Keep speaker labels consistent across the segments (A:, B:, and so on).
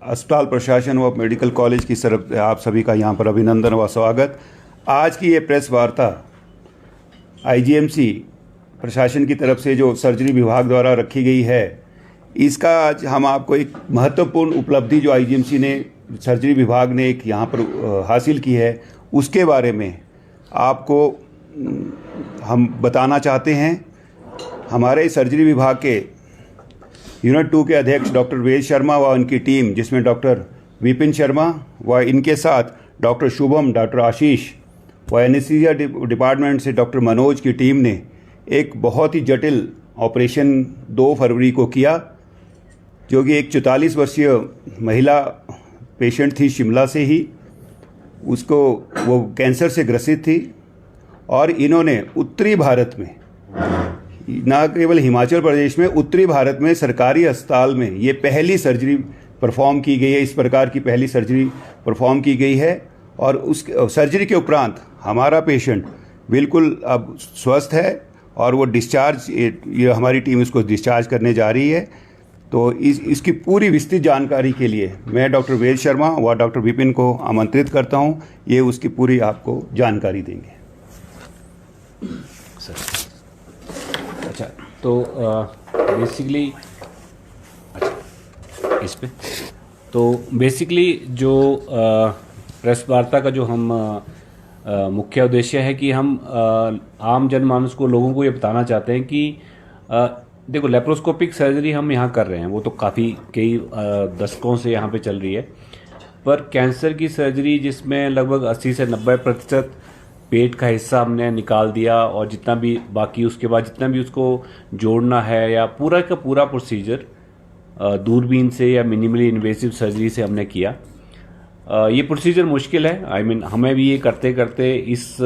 A: अस्पताल प्रशासन व मेडिकल कॉलेज की तरफ से आप सभी का यहाँ पर अभिनंदन व स्वागत। आज की ये प्रेस वार्ता आईजीएमसी प्रशासन की तरफ से जो सर्जरी विभाग द्वारा रखी गई है, इसका आज हम आपको एक महत्वपूर्ण उपलब्धि जो आईजीएमसी ने सर्जरी विभाग ने एक यहाँ पर हासिल की है, उसके बारे में आपको हम बताना चाहते हैं। हमारे सर्जरी विभाग के यूनिट 2 के अध्यक्ष डॉक्टर वेद शर्मा व उनकी टीम, जिसमें डॉक्टर विपिन शर्मा व इनके साथ डॉक्टर शुभम, डॉक्टर आशीष व एनेस्थीसिया डिपार्टमेंट से डॉक्टर मनोज की टीम ने एक बहुत ही जटिल ऑपरेशन 2 फरवरी को किया, जो कि एक 44 वर्षीय महिला पेशेंट थी शिमला से ही। उसको वो कैंसर से ग्रसित थी और इन्होंने उत्तरी भारत में, न केवल हिमाचल प्रदेश में, उत्तरी भारत में सरकारी अस्पताल में ये पहली सर्जरी परफॉर्म की गई है। इस प्रकार की पहली सर्जरी परफॉर्म की गई है और उस सर्जरी के उपरांत हमारा पेशेंट बिल्कुल अब स्वस्थ है और वो डिस्चार्ज, ये हमारी टीम इसको डिस्चार्ज करने जा रही है। तो इसकी पूरी विस्तृत जानकारी के लिए मैं डॉक्टर वेद शर्मा व डॉक्टर विपिन को आमंत्रित करता हूँ। ये उसकी पूरी आपको जानकारी देंगे।
B: अच्छा, तो बेसिकली इस पे तो बेसिकली जो प्रेस वार्ता का जो हम मुख्य उद्देश्य है कि हम आम जनमानस को, लोगों को ये बताना चाहते हैं कि देखो, लेप्रोस्कोपिक सर्जरी हम यहाँ कर रहे हैं, वो तो काफ़ी कई दशकों से यहाँ पे चल रही है, पर कैंसर की सर्जरी जिसमें लगभग 80 से 90% पेट का हिस्सा हमने निकाल दिया और जितना भी बाकी उसके बाद जितना भी उसको जोड़ना है या पूरा का पूरा प्रोसीजर दूरबीन से या मिनिमली इन्वेसिव सर्जरी से हमने किया। ये प्रोसीजर मुश्किल है। हमें भी ये करते करते इस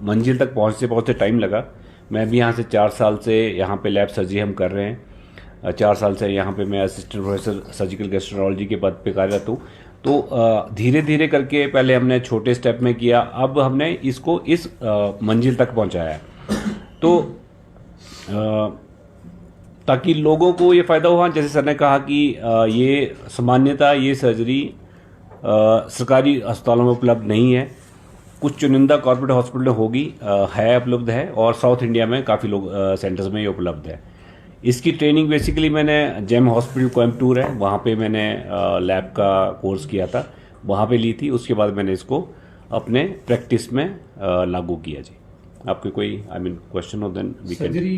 B: मंजिल तक पहुँचते टाइम लगा। मैं भी यहाँ से 4 साल से यहाँ पे लैब सर्जरी हम कर रहे हैं। 4 साल से यहाँ पे मैं असिस्टेंट प्रोफेसर सर्जिकल गैस्ट्रोलॉजी के पद पे कार्यरत हूँ। तो धीरे धीरे करके पहले हमने छोटे स्टेप में किया, अब हमने इसको इस मंजिल तक पहुंचाया है। तो ताकि लोगों को ये फ़ायदा हुआ, जैसे सर ने कहा कि ये सामान्यतः ये सर्जरी सरकारी अस्पतालों में उपलब्ध नहीं है, कुछ चुनिंदा कॉर्पोरेट हॉस्पिटल में होगी, है, उपलब्ध है, और साउथ इंडिया में काफ़ी लोग सेंटर्स में ये उपलब्ध है। इसकी ट्रेनिंग बेसिकली मैंने जेम हॉस्पिटल कोयम्बटूर है, वहाँ पे मैंने लैब का कोर्स किया था, वहाँ पे ली थी। उसके बाद मैंने इसको अपने प्रैक्टिस में लागू किया। जी, आपके कोई क्वेश्चन हो देन वी कैन।
C: सर्जरी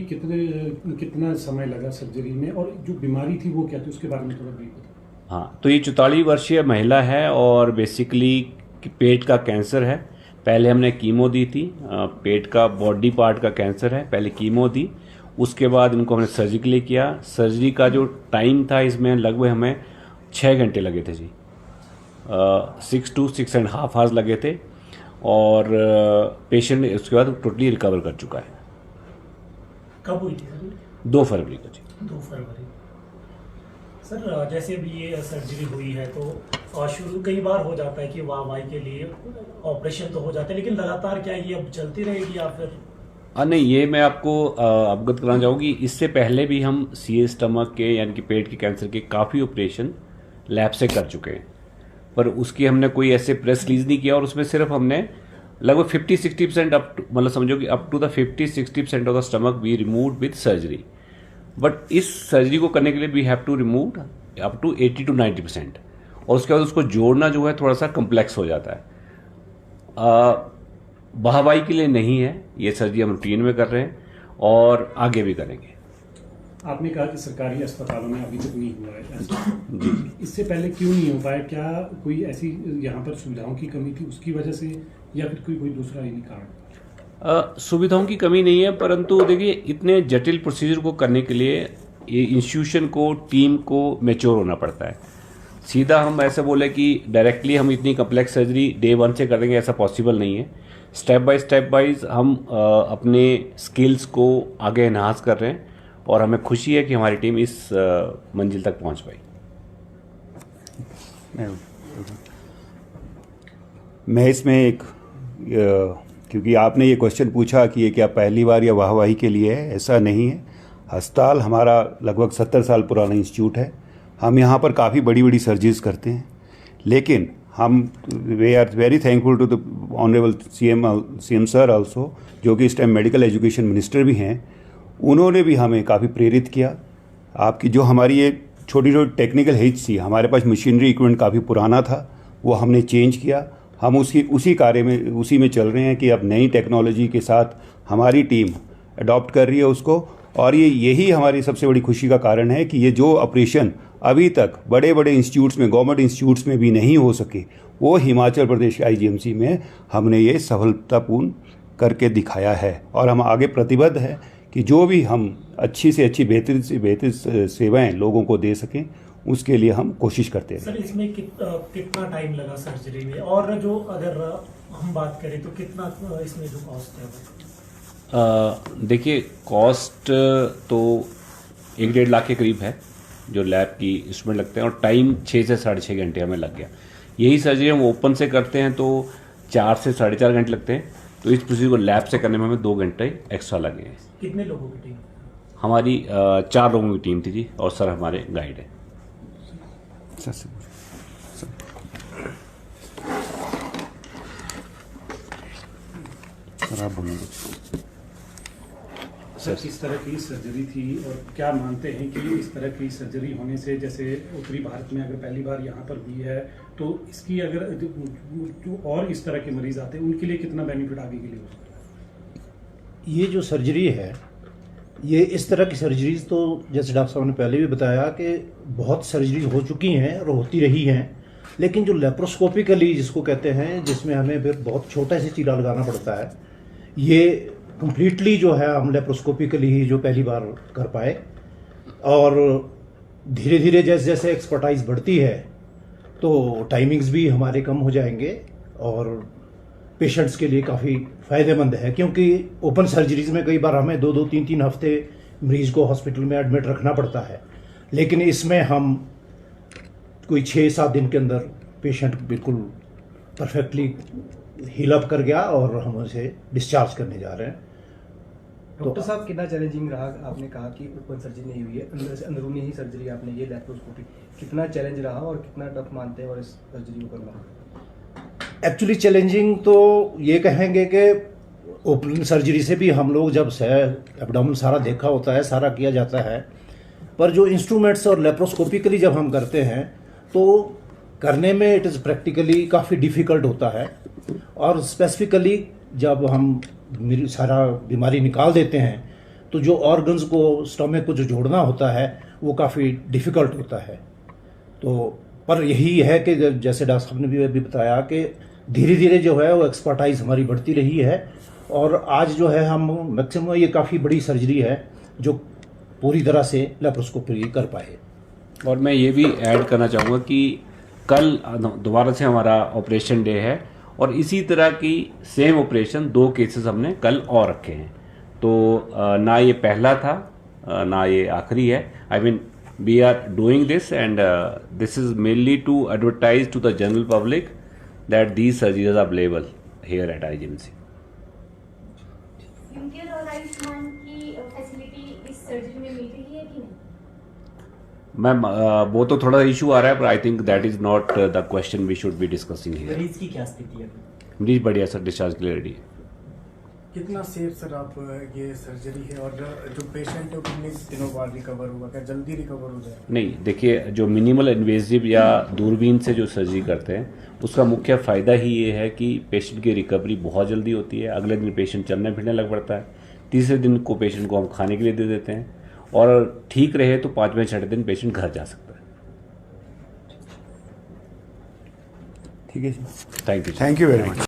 C: कितना समय लगा सर्जरी में, और जो बीमारी थी वो क्या थी, उसके बारे में थोड़ा ब्रीफ बताओ।
B: हाँ, तो ये 44 वर्षीय महिला है और बेसिकली पेट का कैंसर है। पहले हमने कीमो दी थी, पेट का बॉडी पार्ट का कैंसर है, पहले कीमो दी, उसके बाद इनको हमने सर्जिकली किया। सर्जरी का जो टाइम था इसमें लगभग हमें 6 घंटे लगे थे जी, 6 to 6.5 आवर्स लगे थे, और पेशेंट उसके बाद टोटली रिकवर कर चुका है।
D: कब हुई थी सर?
B: 2 फरवरी को जी।
D: 2 फरवरी। सर, जैसे भी ये सर्जरी हुई है तो शुरू कई बार हो जाता है कि वाहवाही के लिए ऑपरेशन तो हो जाते हैं, लेकिन लगातार क्या ये अब चलती रहेगी या फिर?
B: नहीं, ये मैं आपको अवगत कराना चाहूँगी, इससे पहले भी हम सीए स्टमक के यानी कि पेट के कैंसर के काफ़ी ऑपरेशन लैब से कर चुके हैं, पर उसकी हमने कोई ऐसे प्रेस रिलीज नहीं किया, और उसमें सिर्फ हमने लगभग 50-60% मतलब समझो कि up to the 50-60% of the stomach we remove with surgery. But इस सर्जरी को करने के लिए we have to remove up to 80 to 90%, और उसके बाद उसको जोड़ना जो है थोड़ा सा कम्प्लेक्स हो जाता है। बहवाई के लिए नहीं है, ये सर्जरी हम रूटीन में कर रहे हैं और आगे भी करेंगे।
C: आपने कहा कि सरकारी अस्पतालों में अभी तक नहीं हुआ है जी, इससे पहले क्यों नहीं हो पाया? क्या कोई ऐसी यहाँ पर सुविधाओं की कमी थी उसकी वजह से, या फिर कोई दूसरा ही कारण?
B: सुविधाओं की कमी नहीं है, परंतु देखिए, इतने जटिल प्रोसीजर को करने के लिए ये इंस्टीट्यूशन को, टीम को मैच्योर होना पड़ता है। सीधा हम ऐसे बोले कि डायरेक्टली हम इतनी कम्प्लेक्स सर्जरी डे 1 से कर देंगे, ऐसा पॉसिबल नहीं है। स्टेप बाय वाइज हम अपने स्किल्स को आगे एनहांस कर रहे हैं, और हमें खुशी है कि हमारी टीम इस मंजिल तक पहुंच पाई।
A: मैं इसमें एक, क्योंकि आपने ये क्वेश्चन पूछा कि ये क्या पहली बार या वाहवाही के लिए है, ऐसा नहीं है। अस्पताल हमारा लगभग 70 साल पुराना इंस्टीट्यूट है। हम यहाँ पर काफ़ी बड़ी बड़ी सर्जरीज करते हैं, लेकिन हम we are very thankful to the honourable CM sir also, जो कि इस टाइम मेडिकल एजुकेशन मिनिस्टर भी हैं। उन्होंने भी हमें काफ़ी प्रेरित किया। आपकी जो हमारी ये छोटी छोटी टेक्निकल हिच थी, हमारे पास मशीनरी इक्विपमेंट काफ़ी पुराना था, वो हमने चेंज किया। हम उसी में चल रहे हैं कि अब नई टेक्नोलॉजी के साथ हमारी टीम अडॉप्ट कर रही है उसको। और यही हमारी सबसे बड़ी खुशी का कारण है कि ये जो ऑपरेशन अभी तक बड़े बड़े इंस्टीट्यूट्स में, गवर्नमेंट इंस्टीट्यूट्स में भी नहीं हो सके, वो हिमाचल प्रदेश आईजीएमसी में हमने ये सफलतापूर्ण करके दिखाया है। और हम आगे प्रतिबद्ध है कि जो भी हम अच्छी से अच्छी बेहतर से बेहतर सेवाएं लोगों को दे सकें, उसके लिए हम कोशिश करते हैं।
D: सर, इसमें कितना टाइम लगा सर्जरी में, और जो अगर हम बात करें तो कितना इसमें जो कॉस्ट है?
B: देखिए, कॉस्ट तो 1-1.5 लाख के करीब है जो लैब की इंस्ट्रूमेंट लगते हैं, और टाइम 6 से 6.5 घंटे हमें लग गया। यही सर्जरी हम ओपन से करते हैं तो 4 से 4.5 घंटे लगते हैं, तो इस प्रोसीजर को लैब से करने में हमें 2 घंटे एक्स्ट्रा लगे हैं।
D: कितने लोगों की टीम?
B: हमारी 4 लोगों की टीम थी जी, और सर हमारे गाइड है।
A: सर आप बोलेंगे।
C: सर, किस तरह की सर्जरी थी और क्या मानते हैं कि इस तरह की सर्जरी होने से, जैसे उत्तरी भारत में अगर पहली बार यहाँ पर हुई है, तो इसकी अगर जो और इस तरह के मरीज आते हैं उनके लिए कितना बेनिफिट आगे के लिए हो सकता है?
E: ये जो सर्जरी है, ये इस तरह की सर्जरीज तो जैसे डॉक्टर साहब ने पहले भी बताया कि बहुत सर्जरी हो चुकी हैं और होती रही हैं, लेकिन जो लेप्रोस्कोपिकली जिसको कहते हैं, जिसमें हमें फिर बहुत छोटा सा चीरा लगाना पड़ता है, ये कंप्लीटली जो है हम लेप्रोस्कोपिकली ही जो पहली बार कर पाए। और धीरे धीरे जैसे जैसे एक्सपर्टाइज बढ़ती है तो टाइमिंग्स भी हमारे कम हो जाएंगे, और पेशेंट्स के लिए काफ़ी फ़ायदेमंद है, क्योंकि ओपन सर्जरीज में कई बार हमें 2-2, 3-3 हफ्ते मरीज को हॉस्पिटल में एडमिट रखना पड़ता है, लेकिन इसमें हम कोई 6-7 दिन के अंदर पेशेंट बिल्कुल परफेक्टली हील अप कर गया और हम उसे डिस्चार्ज करने जा रहे हैं।
F: डॉक्टर साहब, कितना चैलेंजिंग रहा? आपने कहा कि ओपन सर्जरी नहीं हुई है, अंदर से अंदरूनी ही सर्जरी आपने ये लैप्रोस्कोपी, कितना चैलेंज रहा और कितना टफ मानते हैं और इस सर्जरी को करना?
E: एक्चुअली चैलेंजिंग तो ये कहेंगे कि ओपन सर्जरी से भी हम लोग जब एब्डोमेन सारा देखा होता है, सारा किया जाता है, पर जो इंस्ट्रूमेंट्स और लेप्रोस्कोपिकली जब हम करते हैं तो करने में इट इज़ प्रैक्टिकली काफ़ी डिफ़िकल्ट होता है। और स्पेसिफिकली जब हम सारा बीमारी निकाल देते हैं तो जो ऑर्गन्स को, स्टमक को जो जोड़ना होता है, वो काफ़ी डिफ़िकल्ट होता है। तो पर यही है कि जैसे डॉक्टर साहब ने भी अभी बताया कि धीरे धीरे जो है वो एक्सपर्टाइज हमारी बढ़ती रही है, और आज जो है हम मैक्सिमम ये काफ़ी बड़ी सर्जरी है जो पूरी तरह से लेप्रोस्कोपी कर पाए।
B: और मैं ये भी ऐड करना चाहूँगा कि कल दोबारा से हमारा ऑपरेशन डे है, और इसी तरह की सेम ऑपरेशन 2 केसेस हमने कल और रखे हैं। तो ना ये पहला था, ना ये आखिरी है। I mean we are doing this, and this is mainly to advertise to the general public that these surgeries are available here at IGMC.
G: UTR और आयुष्मान की फैसिलिटी इस सर्जरी में मिल रही है कि नहीं?
B: मैम, वो तो थोड़ा इशू आ रहा है, पर I think that is not the question we should be discussing here.
D: मरीज की क्या स्थिति है?
B: मरीज बढ़िया सर, डिस्चार्ज के लिए रेडी है।
F: कितना सेफ सर आप ये सर्जरी है, और जो पेशेंट है वो कितने दिनों बाद रिकवर होगा? क्या जल्दी रिकवर हो जाए?
B: नहीं, देखिए, जो मिनिमल इन्वेजिव या दूरबीन से जो सर्जरी करते हैं उसका मुख्य फ़ायदा ही ये है कि पेशेंट की रिकवरी बहुत जल्दी होती है। अगले दिन पेशेंट चलने फिरने लग पड़ता है, तीसरे दिन को पेशेंट को हम खाने के लिए दे देते हैं, और ठीक रहे तो 5वें-6वें दिन पेशेंट घर जा सकता है।
A: ठीक है जी,
B: thank you
A: thank you very much.